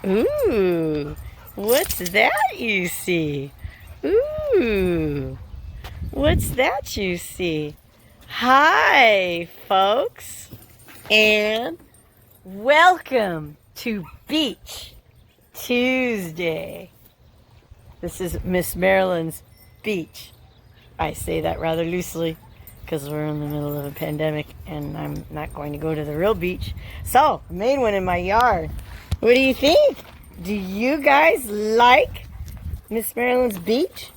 Ooh, what's that you see? Ooh, what's that you see? Hi, folks, and welcome to Beach Tuesday. This is Miss Marilyn's beach. I say that rather loosely because we're in the middle of a pandemic and I'm not going to go to the real beach. So, I made one in my yard. What do you think? Do you guys like Miss Marilyn's beach?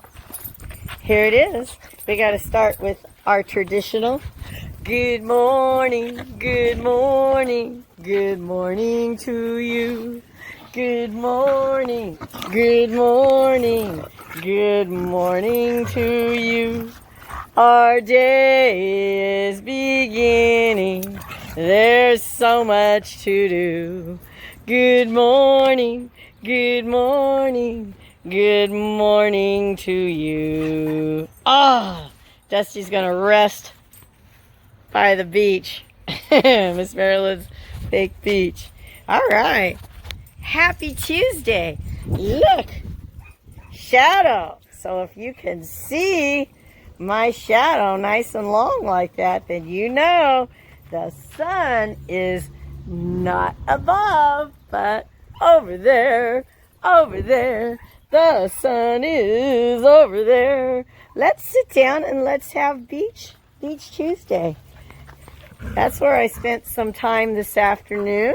Here it is. We got to start with our traditional good morning, good morning, good morning to you. Good morning, good morning, good morning to you. Our day is beginning. There's so much to do. Good morning, good morning, good morning to you. Dusty's gonna rest by the beach. Miss Marilyn's fake beach. All right. Happy Tuesday. Look, shadow. So if you can see my shadow nice and long like that, then you know the sun is not above, but over there, over there. The sun is over there. Let's sit down and let's have Beach Tuesday. That's where I spent some time this afternoon,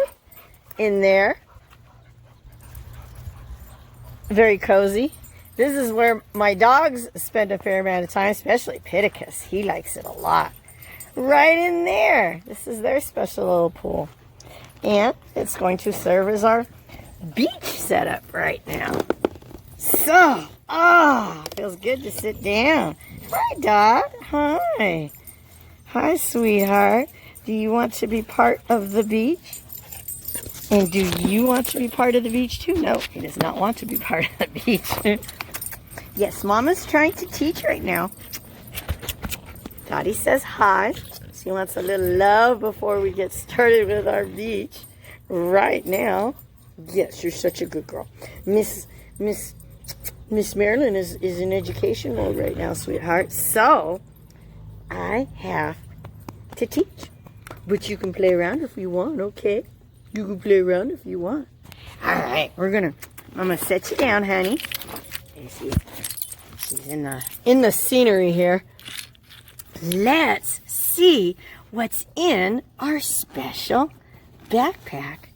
in there. Very cozy. This is where my dogs spend a fair amount of time, especially Pittacus. He likes it a lot. Right in there. This is their special little pool. And it's going to serve as our beach setup right now. So, feels good to sit down. Hi, Dot. Hi. Hi, sweetheart. Do you want to be part of the beach? And do you want to be part of the beach too? No, he does not want to be part of the beach. Yes, Mama's trying to teach right now. Dottie says hi. She wants a little love before we get started with our beach right now. Yes, you're such a good girl. Miss Marilyn is in education mode right now, sweetheart. So I have to teach. But you can play around if you want, okay? You can play around if you want. All right, I'm gonna set you down, honey. She's in the scenery here. Let's see what's in our special backpack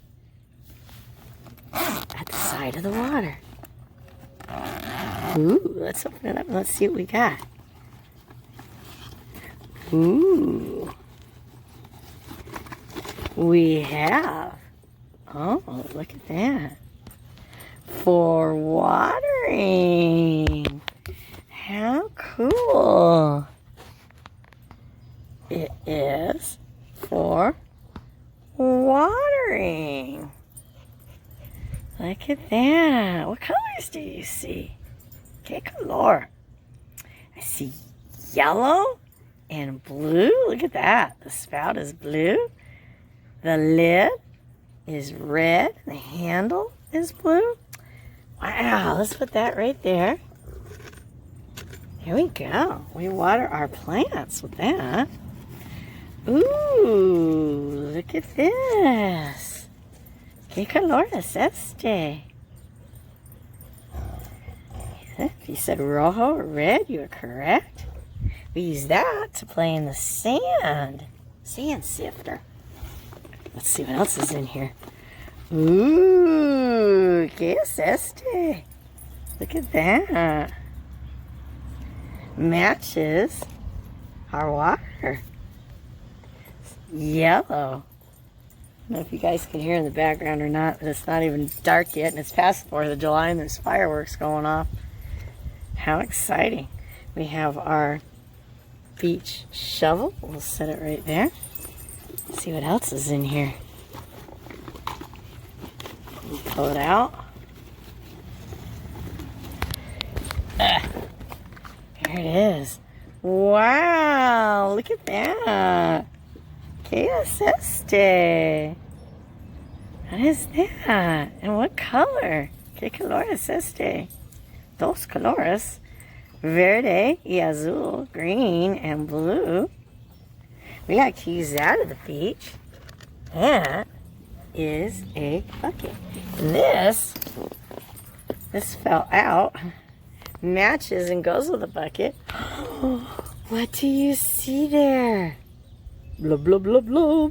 at the side of the water. Ooh, let's open it up and let's see what we got. Ooh. We have, look at that. For watering. How cool. It is for watering. Look at that. What colors do you see? Que color. I see yellow and blue. Look at that. The spout is blue. The lid is red. The handle is blue. Wow, let's put that right there. Here we go. We water our plants with that. Ooh, look at this. ¿Qué color es este? If you said rojo or red, you are correct. We use that to play in the sand sifter. Let's see what else is in here. Ooh, ¿qué es este? Look at that. Matches our water. Yellow. I don't know if you guys can hear in the background or not, but it's not even dark yet, and it's past the 4th of July, and there's fireworks going off. How exciting. We have our beach shovel. We'll set it right there. Let's see what else is in here. Pull it out. There it is. Wow, look at that. ¿Qué es este? What is that? And what color? ¿Qué color es este? Dos colores. Verde y azul, green and blue. We like to use that at the beach. That is a bucket. This fell out, matches and goes with the bucket. What do you see there? Blah, blah, blah, blah.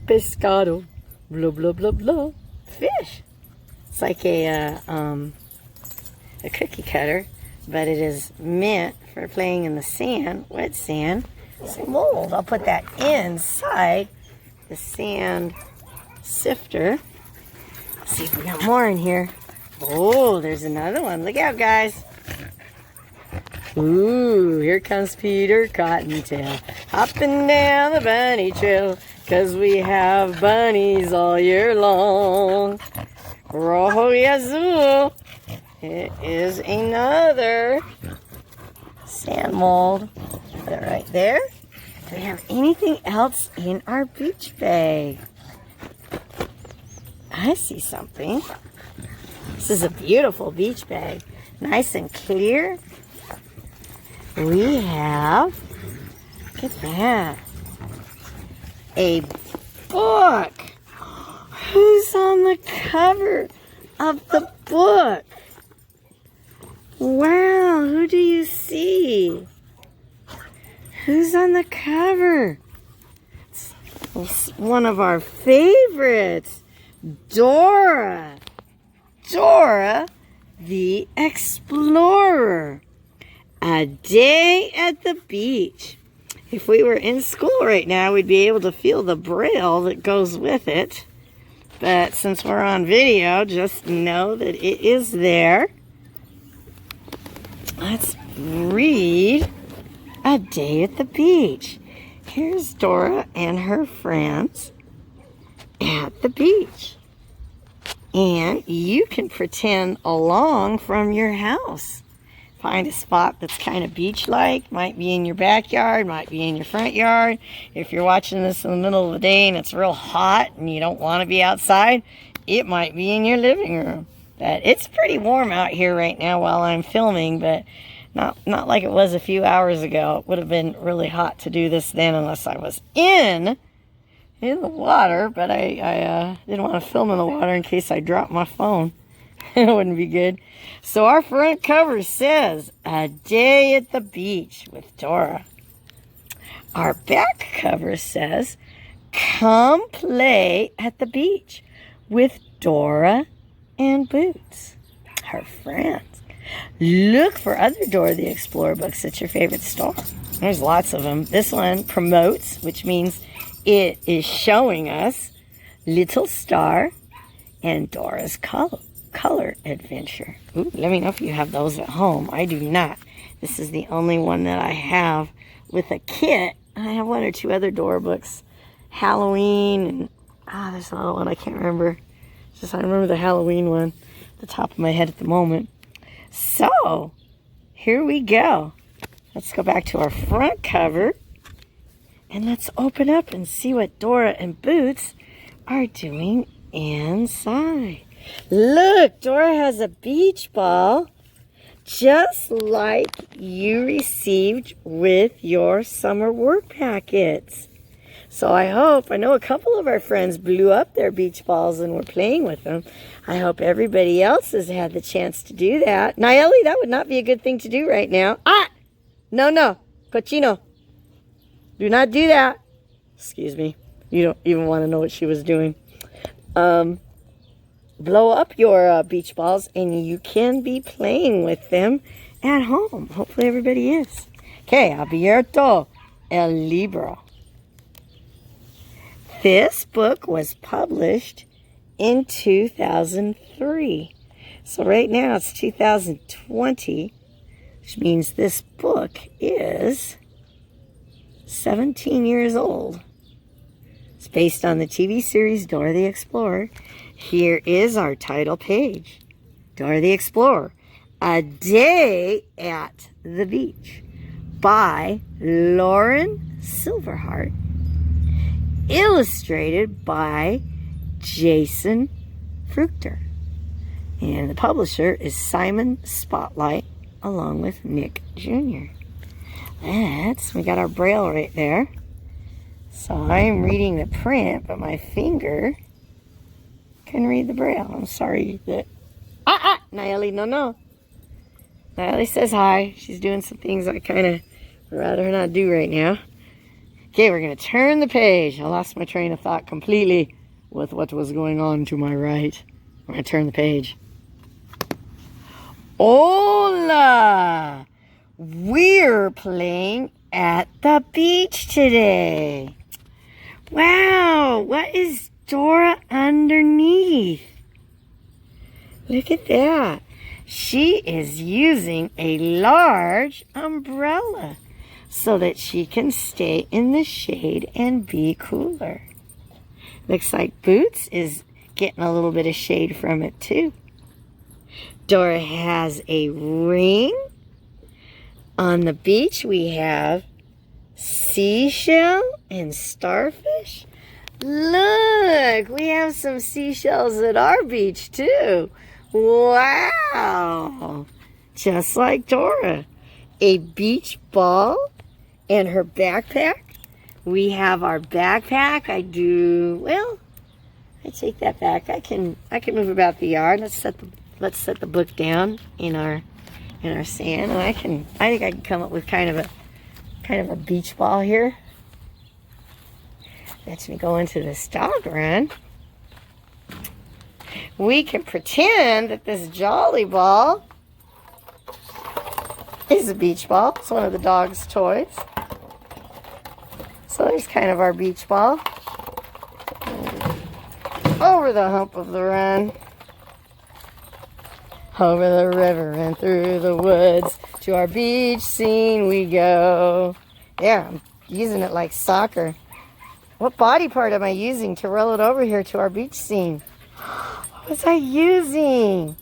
Pescado. Blah, blah, blah, blah. Fish. It's like a cookie cutter, but it is meant for playing in the sand, wet sand. Some mold. I'll put that inside the sand sifter. See if we got more in here. Oh, there's another one. Look out, guys. Ooh, here comes Peter Cottontail, hopping down the bunny trail, 'cause we have bunnies all year long. Rojo y azul. It is another sand mold. Put it right there. Do we have anything else in our beach bag? I see something. This is a beautiful beach bag. Nice and clear. We have, look at that, a book. Who's on the cover of the book? Wow, who do you see? Who's on the cover? It's one of our favorites, Dora. Dora the Explorer. A day at the beach. If we were in school right now, we'd be able to feel the braille that goes with it. But since we're on video, just know that it is there. Let's read A Day at the Beach. Here's Dora and her friends at the beach. And you can pretend along from your house. Find a spot that's kind of beach-like. Might be in your backyard, might be in your front yard. If you're watching this in the middle of the day and it's real hot and you don't want to be outside, it might be in your living room. But it's pretty warm out here right now while I'm filming, but not like it was a few hours ago. It would have been really hot to do this then unless I was in the water, but I didn't want to film in the water in case I dropped my phone. It wouldn't be good. So our front cover says, A Day at the Beach with Dora. Our back cover says, Come play at the beach with Dora and Boots, her friends. Look for other Dora the Explorer books at your favorite store. There's lots of them. This one promotes, which means it is showing us Little Star and Dora's Color Adventure. Ooh, let me know if you have those at home. I do not. This is the only one that I have with a kit. I have one or two other Dora books. Halloween and there's another one I can't remember. I remember the Halloween one at the top of my head at the moment. So, here we go. Let's go back to our front cover. And let's open up and see what Dora and Boots are doing inside. Look, Dora has a beach ball just like you received with your summer work packets. So I know a couple of our friends blew up their beach balls and were playing with them. I hope everybody else has had the chance to do that. Nayeli, that would not be a good thing to do right now. No, cochino. Do not do that. Excuse me. You don't even want to know what she was doing. Blow up your beach balls and you can be playing with them at home. Hopefully everybody is. Okay, abierto el libro. This book was published in 2003. So right now it's 2020, which means this book is 17 years old. It's based on the TV series Dora the Explorer. Here is our title page. Dora the Explorer, A Day at the Beach by Lauren Silverheart. Illustrated by Jason Fruchter. And the publisher is Simon Spotlight, along with Nick Jr. We got our Braille right there. So I'm reading the print, but my finger can read the Braille. I'm sorry that... Nayeli, no. Nayeli says hi. She's doing some things I kind of rather not do right now. Okay, we're going to turn the page. I lost my train of thought completely with what was going on to my right. We're going to turn the page. Hola! We're playing at the beach today. Wow, what is Dora underneath? Look at that. She is using a large umbrella so that she can stay in the shade and be cooler. Looks like Boots is getting a little bit of shade from it too. Dora has a ring. On the beach we have seashell and starfish. Look, we have some seashells at our beach too. Wow! Just like Dora. A beach ball and her backpack. We have our backpack. I take that back. I can move about the yard. Let's set the book down in our sand, and I think I can come up with kind of a beach ball here. Lets me go into this dog run. We can pretend that this jolly ball is a beach ball. It's one of the dog's toys. So there's kind of our beach ball. Over the hump of the run. Over the river and through the woods. To our beach scene we go. Yeah, I'm using it like soccer. What body part am I using to roll it over here to our beach scene? What was I using?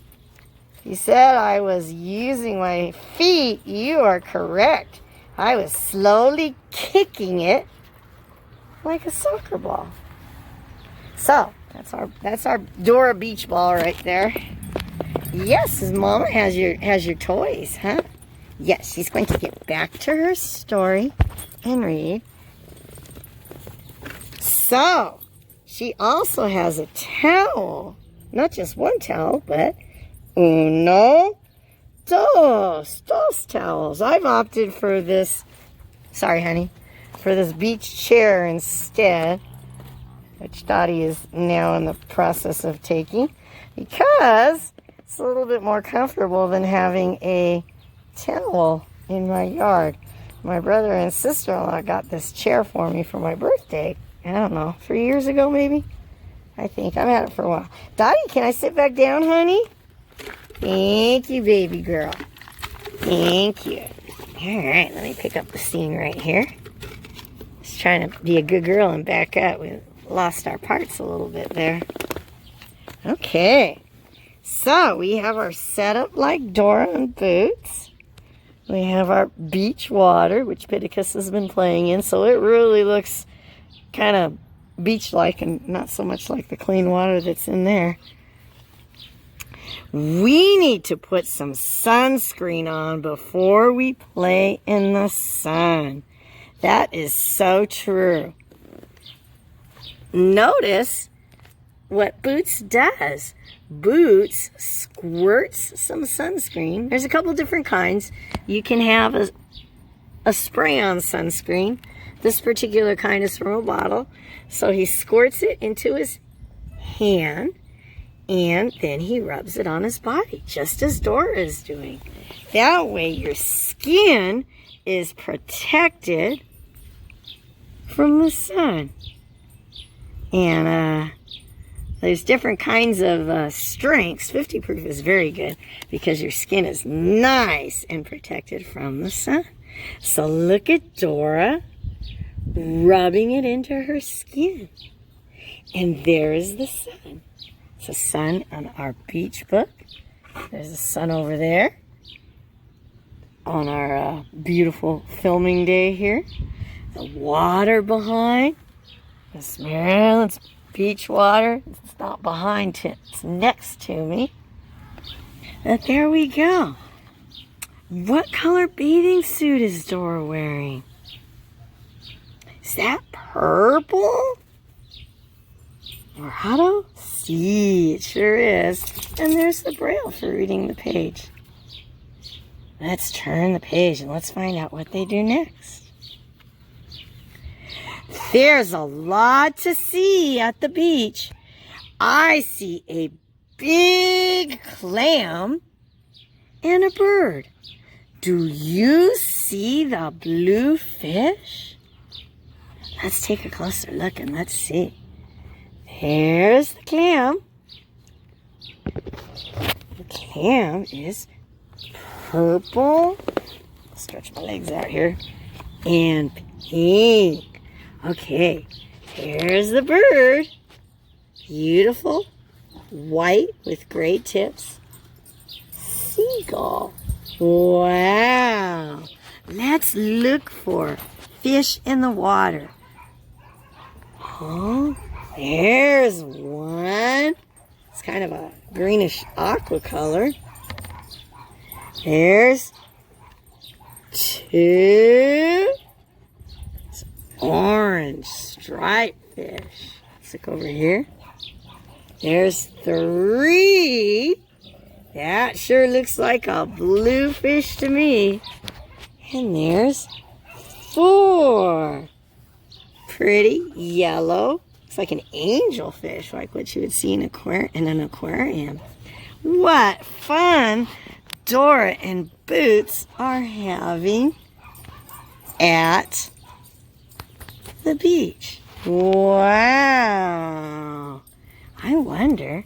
You said I was using my feet. You are correct. I was slowly kicking it like a soccer ball. So, that's our Dora beach ball right there. Yes, his mama has your toys, huh? Yes, she's going to get back to her story and read. So, she also has a towel. Not just one towel, but uno, dos towels. I've opted for this, sorry honey, for this beach chair instead, which Dottie is now in the process of taking, because it's a little bit more comfortable than having a towel in my yard. My brother and sister-in-law got this chair for me for my birthday, I don't know, 3 years ago maybe? I think. I've had it for a while. Dottie, can I sit back down, honey? Thank you, baby girl. Thank you. All right, let me pick up the scene right here. Just trying to be a good girl and back up. We lost our parts a little bit there. Okay. So, we have our setup like Dora and Boots. We have our beach water, which Pittacus has been playing in, so it really looks kind of beach-like and not so much like the clean water that's in there. We need to put some sunscreen on before we play in the sun. That is so true. Notice what Boots does. Boots squirts some sunscreen. There's a couple different kinds. You can have a spray-on sunscreen. This particular kind is from a bottle. So he squirts it into his hand, and then he rubs it on his body, just as Dora is doing. That way your skin is protected from the sun. And there's different kinds of strengths. 50 proof is very good because your skin is nice and protected from the sun. So look at Dora rubbing it into her skin. And there is the sun. It's the sun on our beach book. There's the sun over there on our beautiful filming day here. The water behind. The smell, it's beach water. It's not behind it, it's next to me. But there we go. What color bathing suit is Dora wearing? Is that purple? Or how to see? It sure is. And there's the braille for reading the page. Let's turn the page and let's find out what they do next. There's a lot to see at the beach. I see a big clam and a bird. Do you see the blue fish? Let's take a closer look and let's see. There's the clam. The clam is purple. Stretch my legs out here. And pink. Okay, here's the bird. Beautiful, white with gray tips. Seagull. Wow. Let's look for fish in the water. Oh, there's one. It's kind of a greenish aqua color. There's two. It's orange striped fish. Let's look over here. There's three. That sure looks like a blue fish to me. And there's four. Pretty yellow. Looks like an angelfish, like what you would see in an aquarium. What fun Dora and Boots are having at the beach. Wow. I wonder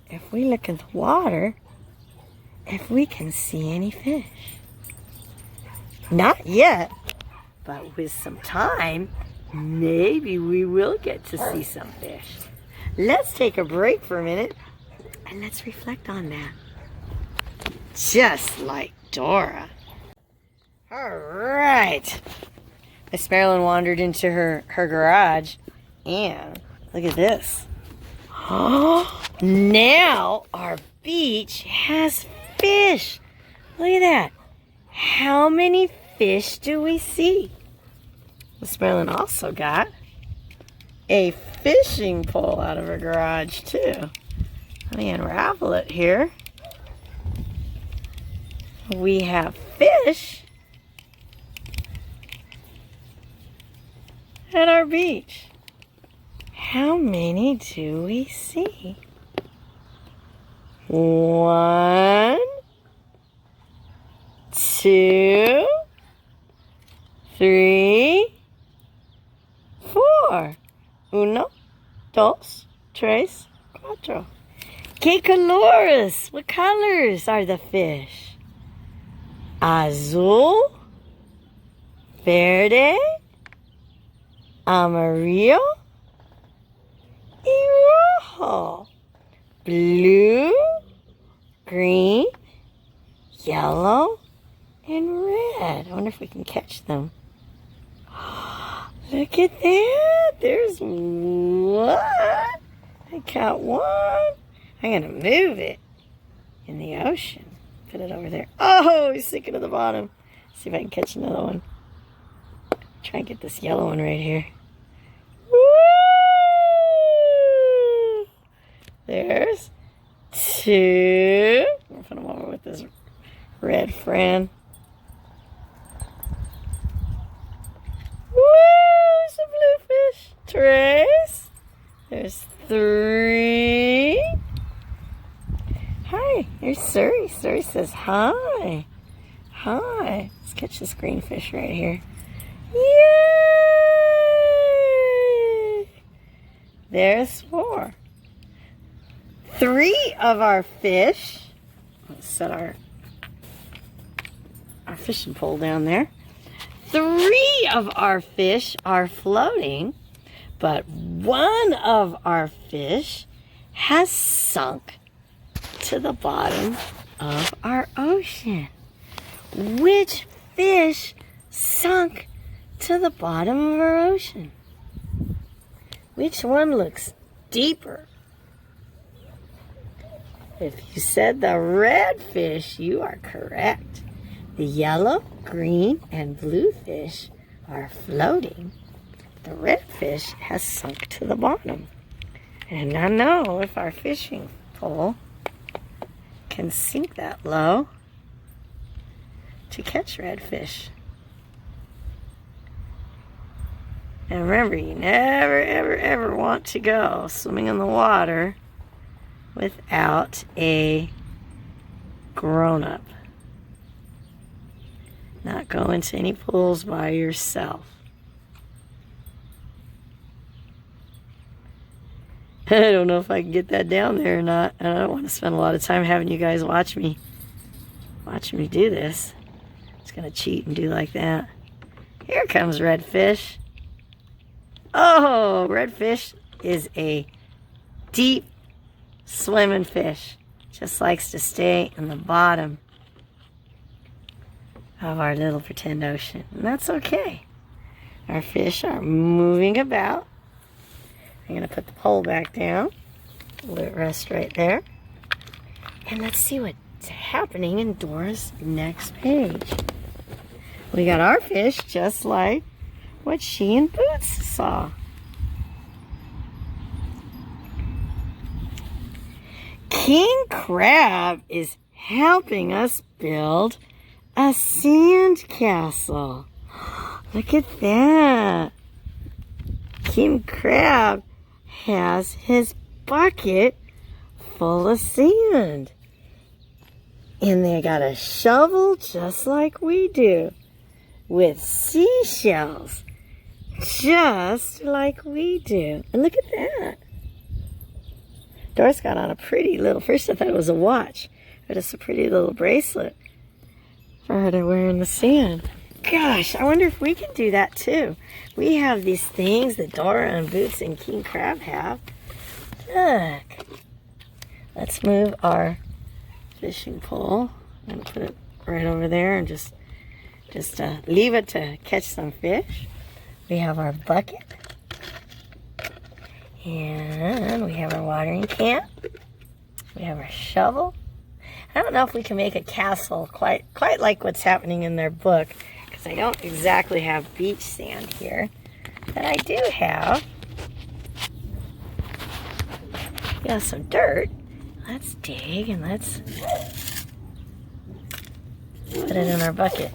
if we look in the water, if we can see any fish. Not yet, but with some time, maybe we will get to see some fish. Let's take a break for a minute and let's reflect on that. Just like Dora. All right. Miss Marilyn wandered into her garage and look at this. Now our beach has fish. Look at that. How many fish do we see? Miss Marilyn also got a fishing pole out of her garage too. Let me unravel it here. We have fish at our beach. How many do we see? 1, 2, 3, 4. 1, 2, 3, 4. ¿Qué colores? What colors are the fish? Azul, verde, amarillo, y rojo. Blue, green, yellow, and red. I wonder if we can catch them. Look at that. There's one. I caught one. I'm going to move it in the ocean. Put it over there. Oh, he's sinking to the bottom. See if I can catch another one. Try and get this yellow one right here. Woo! There's 2. I'm going to put them over with this red friend. Woo! Some blue fish. Trace. There's 3. Hi, here's Suri. Suri says hi. Hi. Let's catch this green fish right here. Yay! There's 4. 3 of our fish. Let's set our fishing pole down there. 3 of our fish are floating, but 1 of our fish has sunk to the bottom of our ocean. Which fish sunk to the bottom of our ocean? Which one looks deeper. If you said the red fish, you are correct. The yellow, green, and blue fish are floating. The red fish has sunk to the bottom. And I know if our fishing pole can sink that low to catch redfish. And remember, you never, ever, ever want to go swimming in the water without a grown-up. Not go into any pools by yourself. I don't know if I can get that down there or not. I don't want to spend a lot of time having you guys watch me do this. Just gonna cheat and do like that. Here comes redfish. Oh, redfish is a deep swimming fish. Just likes to stay in the bottom of our little pretend ocean. And that's okay. Our fish are moving about. I'm going to put the pole back down. Let it rest right there. And let's see what's happening in Dora's next page. We got our fish just like what she and Boots saw. King Crab is helping us build a sand castle. Look at that. King Crab has his bucket full of sand. And they got a shovel just like we do, with seashells just like we do. And look at that. Doris got on a pretty little, first I thought it was a watch, but it's a pretty little bracelet for her to wear in the sand. Gosh, I wonder if we can do that too. We have these things that Dora and Boots and King Crab have. Look. Let's move our fishing pole. I'm going to put it right over there and just leave it to catch some fish. We have our bucket. And we have our watering can. We have our shovel. I don't know if we can make a castle quite like what's happening in their book, because I don't exactly have beach sand here. But I do have some dirt. Let's dig and let's put it in our bucket.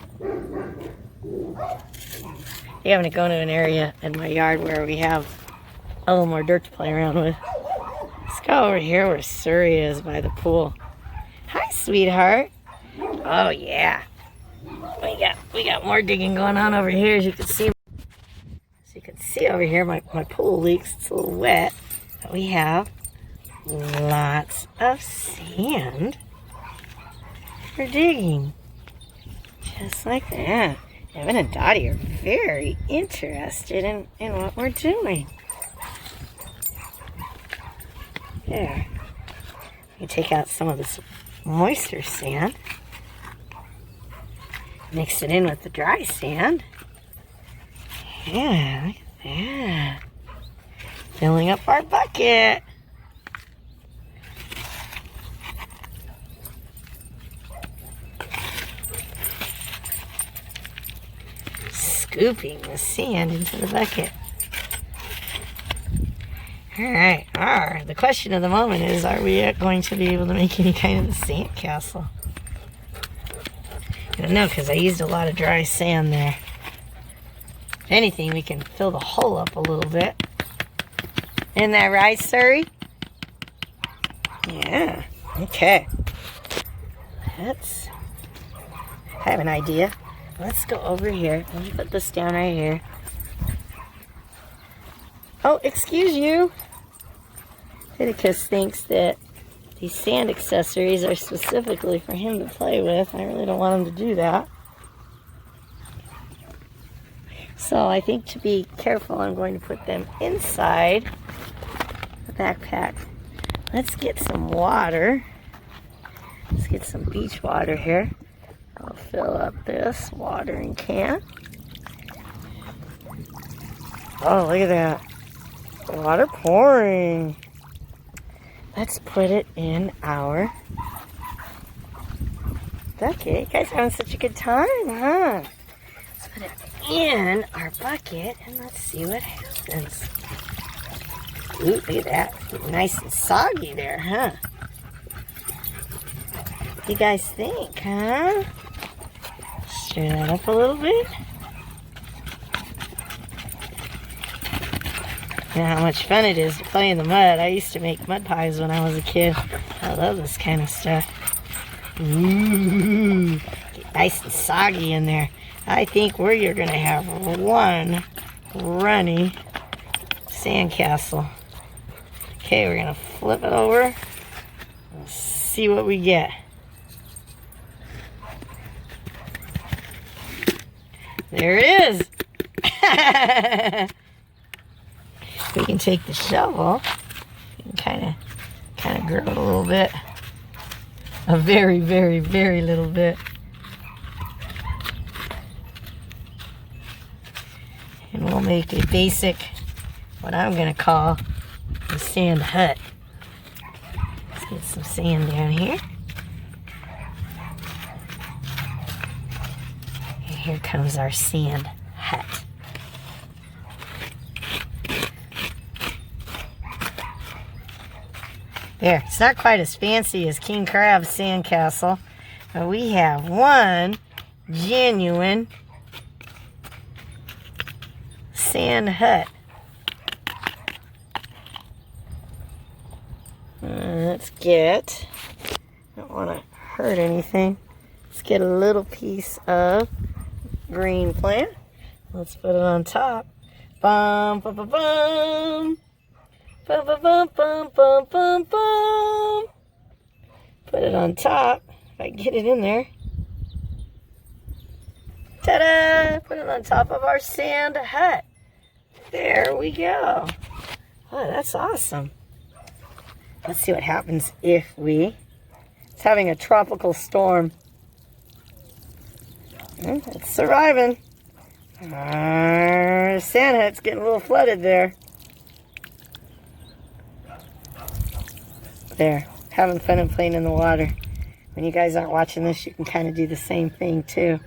I haven't gone to an area in my yard where we have a little more dirt to play around with. Let's go over here where Surrey is by the pool. Hi, sweetheart. Oh yeah, we got more digging going on over here. As you can see over here, my pool leaks. It's a little wet, but we have lots of sand for digging, just like that. Evan and Dottie are very interested in what we're doing. There. We can take out some of this moisture sand, mix it in with the dry sand. Yeah, look at that. Filling up our bucket. Scooping the sand into the bucket. Alright, the question of the moment is, are we going to be able to make any kind of a sand castle? I don't know, because I used a lot of dry sand there. If anything, we can fill the hole up a little bit. Isn't that right, Surrey? Yeah, okay. I have an idea. Let's go over here. Let me put this down right here. Oh, excuse you. Pittacus thinks that these sand accessories are specifically for him to play with. I really don't want him to do that. So I think to be careful, I'm going to put them inside the backpack. Let's get some water. Let's get some beach water here. I'll fill up this watering can. Oh, look at that. Water pouring. let's put it in our bucket. You guys having such a good time, huh? Let's put it in our bucket and let's see what happens. Ooh, look at that. Nice and soggy there, huh? What do you guys think, huh? Stir that up a little bit. You know how much fun it is to play in the mud. I used to make mud pies when I was a kid. I love this kind of stuff. Ooh, get nice and soggy in there. I think you're going to have one runny sandcastle. Okay, we're going to flip it over. Let's see what we get. There it is. We can take the shovel and kind of grow it a little bit. A very, very, very little bit. And we'll make a basic, what I'm going to call a sand hut. Let's get some sand down here. And here comes our sand hut. There, it's not quite as fancy as King Crab's sandcastle, but we have one genuine sand hut. Let's get, don't want to hurt anything, let's get a little piece of green plant. Let's put it on top. Bum, bum, bum, bum. Bum, bum, bum, bum, bum, bum, bum. Put it on top. If I get it in there. Ta-da! Put it on top of our sand hut. There we go. Oh, that's awesome. Let's see what happens if it's having a tropical storm. It's surviving. Our sand hut's getting a little flooded there. There, having fun and playing in the water. When you guys aren't watching this, you can kind of do the same thing too.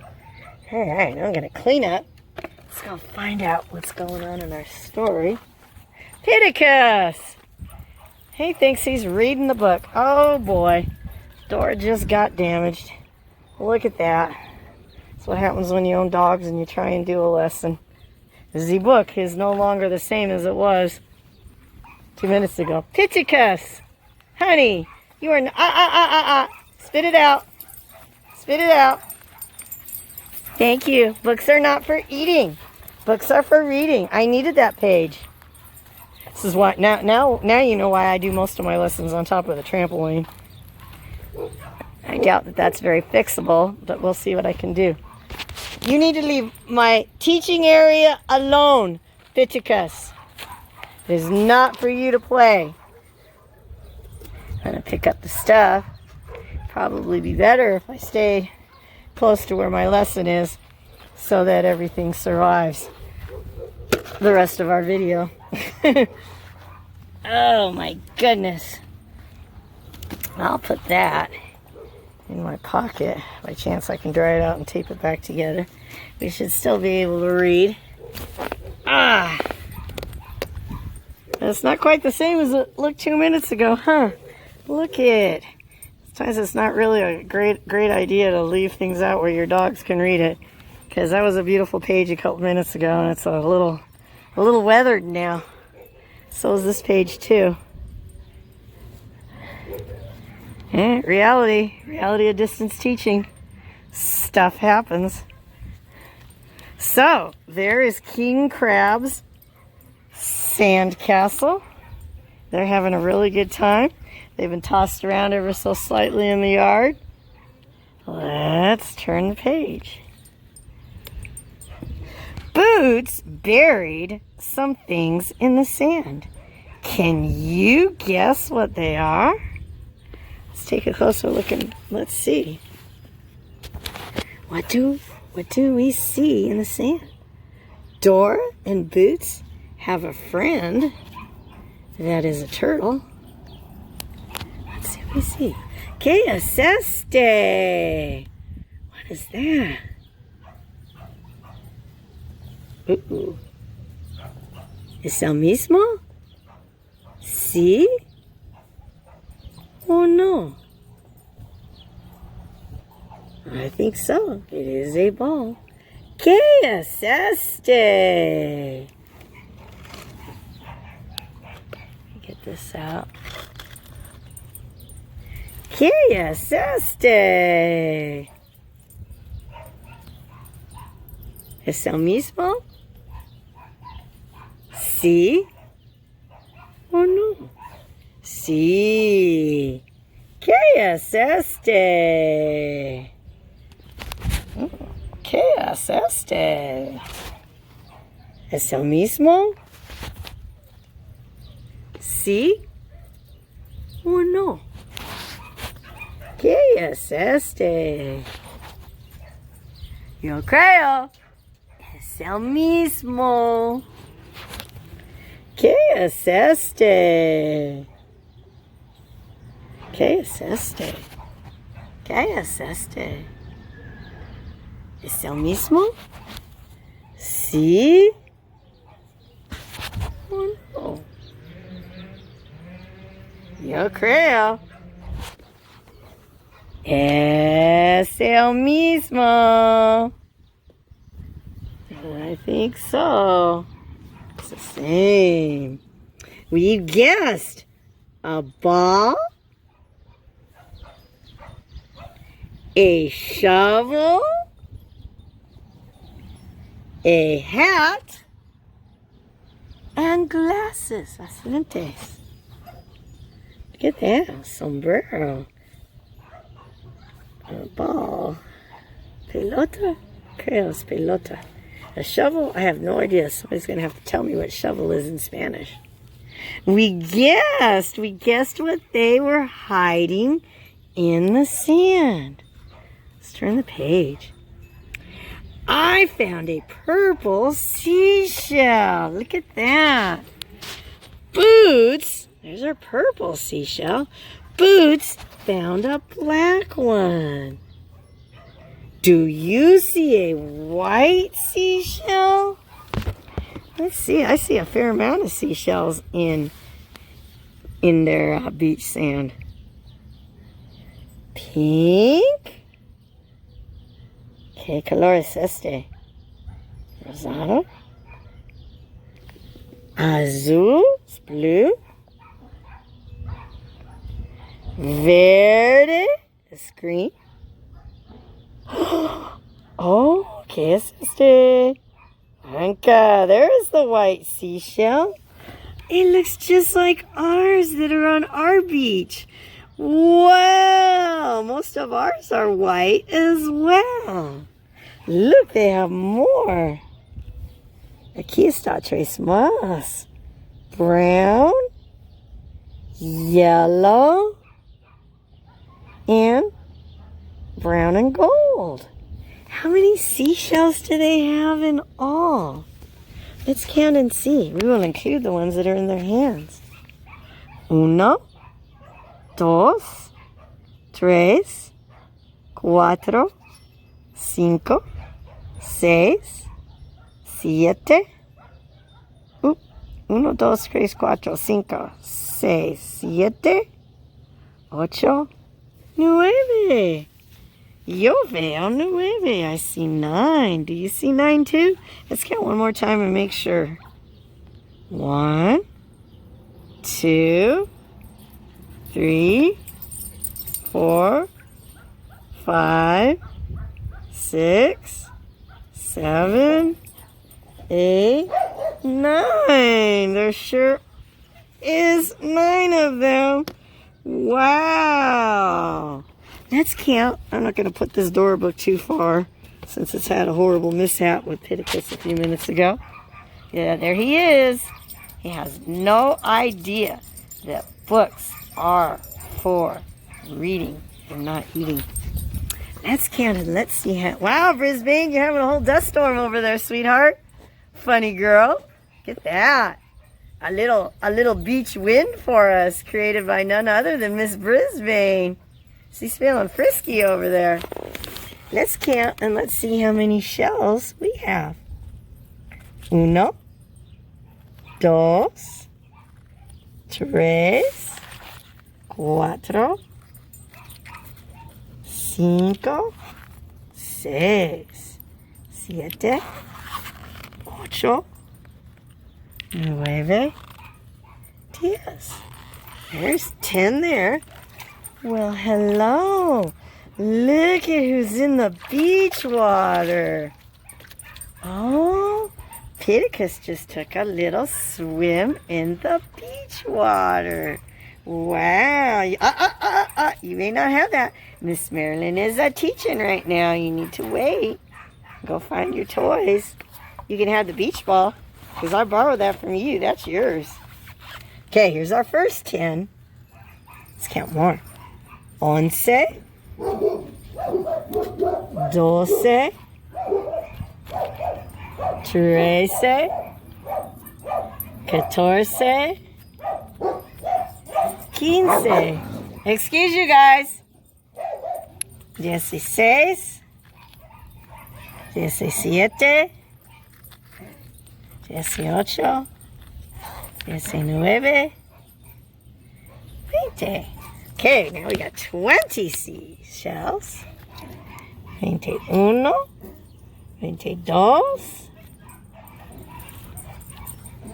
All right, now I'm going to clean up. Let's go find out what's going on in our story. Pittacus! He thinks he's reading the book. Oh boy, door just got damaged. Look at that. That's what happens when you own dogs and you try and do a lesson. The book is no longer the same as it was 2 minutes ago. Pittacus! Honey, you are spit it out. Spit it out. Thank you. Books are not for eating. Books are for reading. I needed that page. This is why now you know why I do most of my lessons on top of the trampoline. I doubt that that's very fixable, but we'll see what I can do. You need to leave my teaching area alone, Pittacus. It is not for you to play. I'm going to pick up the stuff. Probably be better if I stay close to where my lesson is so that everything survives the rest of our video. Oh my goodness. I'll put that in my pocket. By chance I can dry it out and tape it back together. We should still be able to read. It's not quite the same as it looked 2 minutes ago, huh? Look it. Sometimes it's not really a great idea to leave things out where your dogs can read it, because that was a beautiful page a couple minutes ago, and it's a little weathered now. So is this page too. Reality of distance teaching. Stuff happens. So there is King Crab's sandcastle. They're having a really good time. They've been tossed around ever so slightly in the yard. Let's turn the page. Boots buried some things in the sand. Can you guess what they are? Let's take a closer look and let's see. What do we see in the sand? Dora and Boots have a friend that is a turtle. Let me see. ¿Qué es este? What is that? Ooh. ¿Es el mismo? ¿Sí? ¿O no? I think so. It is a ball. ¿Qué es este? Get this out. ¿Qué es este? ¿Es el mismo? ¿Sí o no? Sí. ¿Qué es este? ¿Qué es este? ¿Es el mismo? ¿Sí o no? ¿Qué es este? Yo creo es el mismo. ¿Qué es este? ¿Qué es este? ¿Qué es este? ¿Es el mismo? ¿Sí o no? Yo creo es el mismo. I think so. It's the same. Well, you guessed. A ball, a shovel, a hat, and glasses. Ascentes. Look at that. Sombrero. A ball. Pelota? Creo es pelota. A shovel? I have no idea. Somebody's going to have to tell me what shovel is in Spanish. We guessed what they were hiding in the sand. Let's turn the page. I found a purple seashell. Look at that. Boots, there's our purple seashell. Boots found a black one. Do you see a white seashell? Let's see. I see a fair amount of seashells in their beach sand. Pink. ¿Qué color es este? Rosado. Azul. It's blue. Verde. It's green. Oh, ¿qué es este? Blanca, there's the white seashell. It looks just like ours that are on our beach. Wow, most of ours are white as well. Look, they have more. Aquí está tres más. Brown, yellow, and brown and gold. How many seashells do they have in all? Let's count and see. We will include the ones that are in their hands. Uno, dos, tres, cuatro, cinco, seis, siete. Uno, dos, tres, cuatro, cinco, seis, siete, ocho, nueve. Yo veo nueve. I see 9. Do you see 9 too? Let's count one more time and make sure. 1, 2, 3, 4, 5, 6, 7, 8, 9. There sure is 9 of them. Wow. Let's count. I'm not going to put this door book too far since it's had a horrible mishap with Pittacus a few minutes ago. Yeah, there he is. He has no idea that books are for reading and not eating. Let's count and let's see how... Wow, Brisbane, you're having a whole dust storm over there, sweetheart. Funny girl. Look at that. a little beach win for us, created by none other than Miss Brisbane. She's feeling frisky over there. Let's count and let's see how many shells we have. 1, 2, 3, 4, 5, 6, 7, 8, 9, 10. There's 10 there. Well, hello. Look at who's in the beach water. Oh, Pittacus just took a little swim in the beach water. Wow. You may not have that. Miss Marilyn is teaching right now. You need to wait. Go find your toys. You can have the beach ball, because I borrowed that from you. That's yours. Okay, here's our first 10. Let's count more. 11, 12, 13, 14, 15. Excuse you guys. 16, 17, 18, 19, 20. Okay, now we got 20 seashells. 21, 22,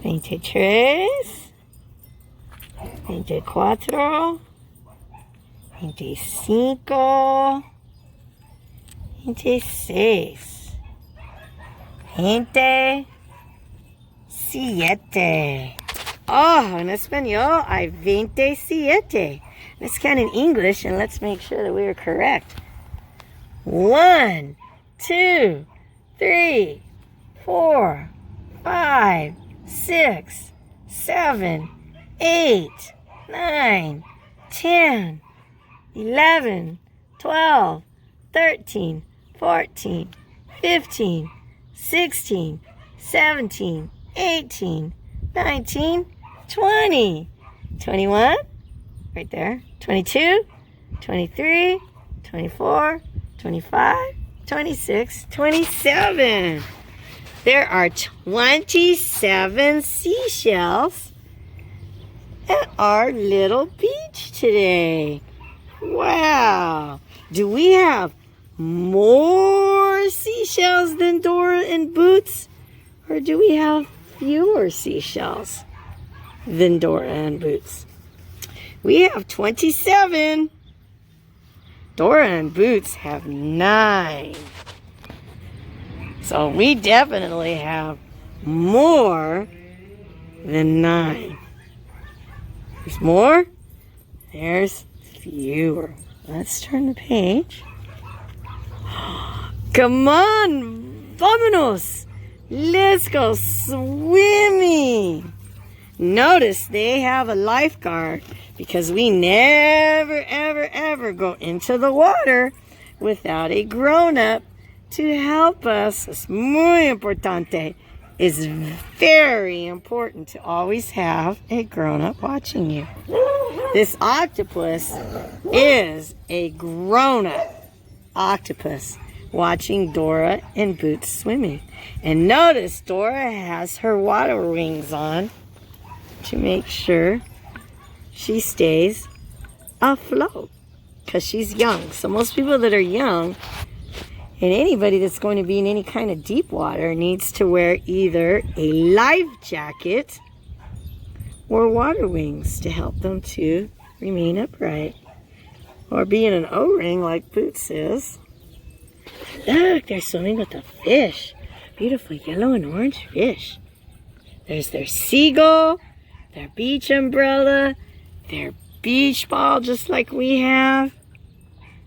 23, 24, 25, 26, 27. Oh, en español hay 27. Let's count in English and let's make sure that we are correct. 1, 2, 3, 4, 5, 6, 7, 8, 9, 10, 11, 12, 13, 14, 15, 16, 17, 18, 19, 20, 21, right there, 22, 23, 24, 25, 26, 27. There are 27 seashells at our little beach today. Wow. Do we have more seashells than Dora and Boots? Or do we have fewer seashells than Dora and Boots? We have 27. Dora and Boots have 9. So we definitely have more than 9. There's more. There's fewer. Let's turn the page. Come on, vámonos. Let's go swimming. Notice they have a lifeguard because we never, ever, ever go into the water without a grown-up to help us. Es muy importante. It's very important to always have a grown-up watching you. This octopus is a grown-up octopus watching Dora and Boots swimming. And notice Dora has her water wings on to make sure she stays afloat because she's young. So most people that are young and anybody that's going to be in any kind of deep water needs to wear either a life jacket or water wings to help them to remain upright. Or be in an O-ring like Boots is. Look, they're swimming with the fish. Beautiful yellow and orange fish. There's their seagull, their beach umbrella, their beach ball just like we have,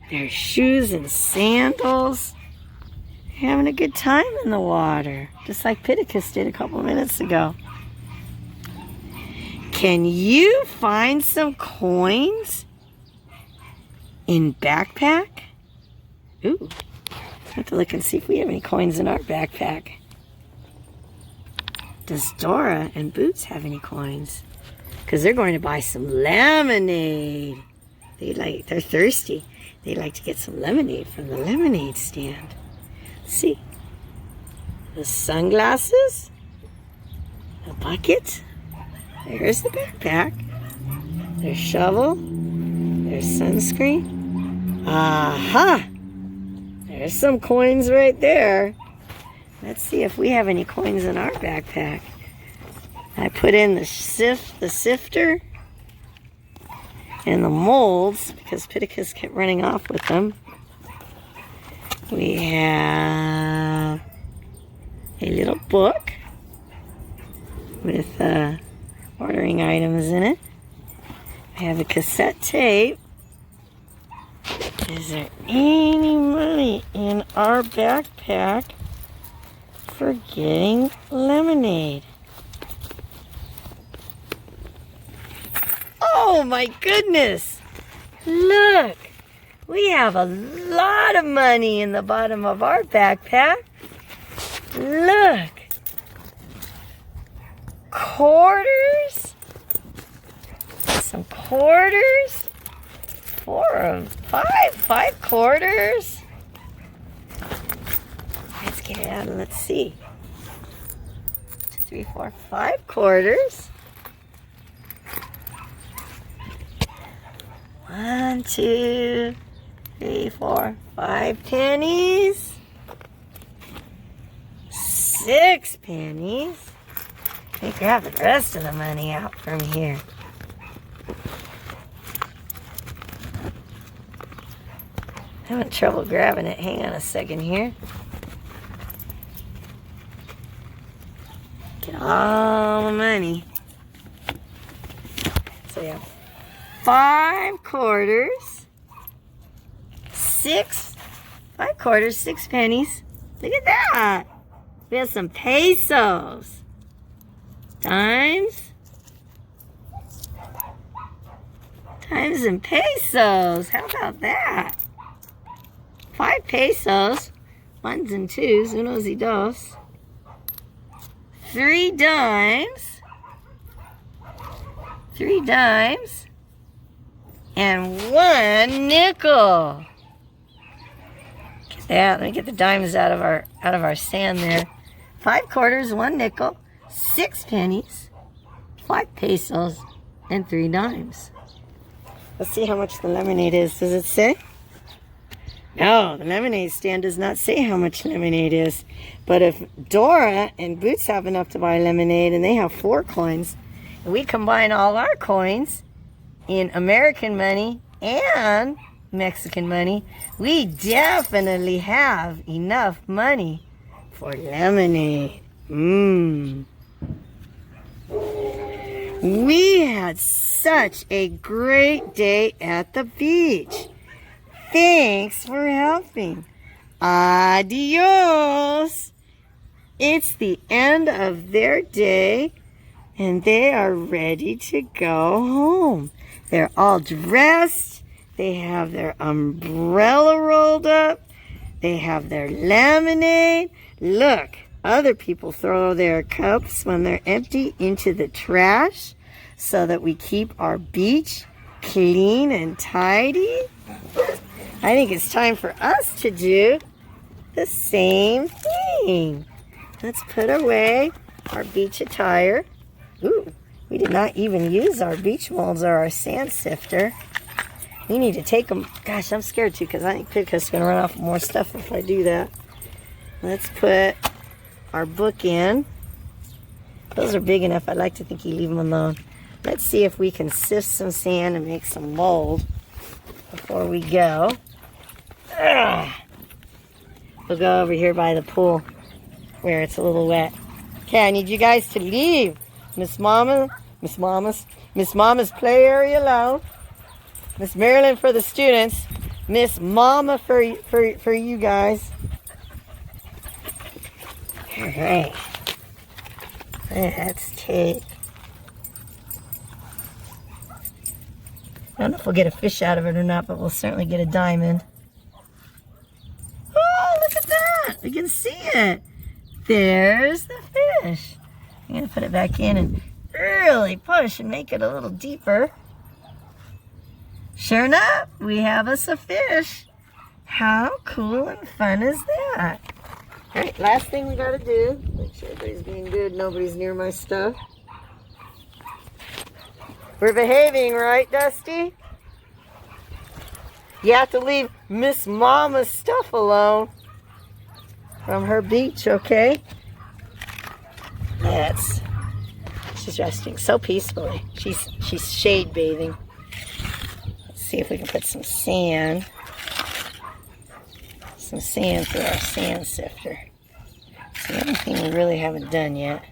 their shoes and sandals. Having a good time in the water, just like Pittacus did a couple minutes ago. Can you find some coins in backpack? Ooh, I have to look and see if we have any coins in our backpack. Does Dora and Boots have any coins? Because they're going to buy some lemonade. They're thirsty. They'd like to get some lemonade from the lemonade stand. Let's see. The sunglasses. A bucket. There's the backpack. There's shovel. There's sunscreen. Aha! There's some coins right there. Let's see if we have any coins in our backpack. I put in the sifter and the molds because Pittacus kept running off with them. We have a little book with ordering items in it. We have a cassette tape. Is there any money in our backpack for getting lemonade? Oh my goodness! Look! We have a lot of money in the bottom of our backpack. Look! Quarters? Some quarters? 5 quarters? Let's get it out and let's see. 2, 3, 4, 5 quarters. 1, 2, 3, 4, 5 pennies. 6 pennies. Let me grab the rest of the money out from here. I'm having trouble grabbing it. Hang on a second here. Get all the money. So we have 5 quarters, 5 quarters, 6 pennies. Look at that. We have some pesos, dimes and pesos. How about that? 5 pesos, 1s and 2s, unos y dos. 3 dimes, and 1 nickel. Get that. Let me get the dimes out of our sand there. 5 quarters, 1 nickel, 6 pennies, 5 pesos, and 3 dimes. Let's see how much the lemonade is. Does it say? No, the lemonade stand does not say how much lemonade is. But if Dora and Boots have enough to buy lemonade and they have 4 coins, and we combine all our coins in American money and Mexican money, we definitely have enough money for lemonade. We had such a great day at the beach. Thanks for helping. Adios. It's the end of their day, and they are ready to go home. They're all dressed. They have their umbrella rolled up. They have their lemonade. Look, other people throw their cups when they're empty into the trash so that we keep our beach clean and tidy. I think it's time for us to do the same thing. Let's put away our beach attire. Ooh, we did not even use our beach molds or our sand sifter. We need to take them. Gosh, I'm scared too because I think Picca's going to run off with more stuff if I do that. Let's put our book in. Those are big enough. I'd like to think you leave them alone. Let's see if we can sift some sand and make some mold before we go. We'll go over here by the pool where it's a little wet. Okay, I need you guys to leave Miss Mama's play area alone. Miss Marilyn for the students. Miss Mama for you guys. All right. Let's take. I don't know if we'll get a fish out of it or not, but we'll certainly get a diamond. Oh, look at that. We can see it. There's the fish. I'm going to put it back in and really push and make it a little deeper. Sure enough, we have us a fish. How cool and fun is that? All right, last thing we got to do, make sure everybody's being good, nobody's near my stuff. We're behaving, right, Dusty? You have to leave Miss Mama's stuff alone from her beach, okay? She's resting so peacefully. She's shade bathing. Let's see if we can put some sand through our sand sifter. It's the only thing we really haven't done yet.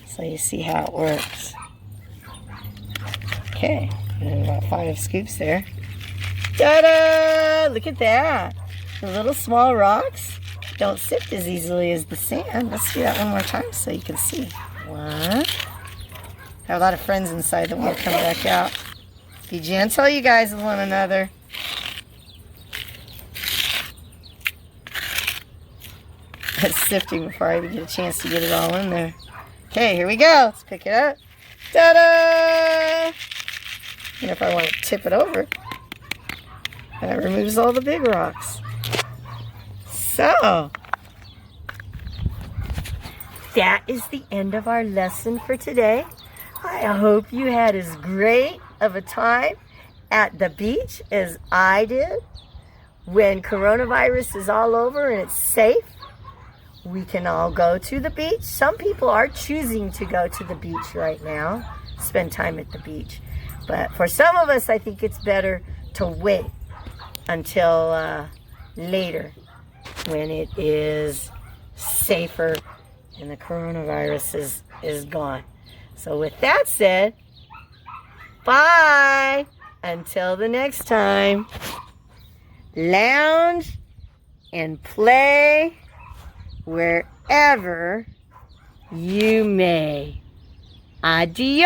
So you see how it works. Okay, and about 5 scoops there. Ta-da! Look at that. The little small rocks don't sift as easily as the sand. Let's do that one more time so you can see. One. I have a lot of friends inside that want to come back out. Be gentle, you guys, with one another. That's sifting before I even get a chance to get it all in there. Okay, here we go. Let's pick it up. Ta-da! And if I want to tip it over, that removes all the big rocks. So, that is the end of our lesson for today. I hope you had as great of a time at the beach as I did. When coronavirus is all over and it's safe, we can all go to the beach. Some people are choosing to go to the beach right now, spend time at the beach. But for some of us, I think it's better to wait until later when it is safer and the coronavirus is gone. So with that said, bye until the next time. Lounge and play wherever you may. Adios.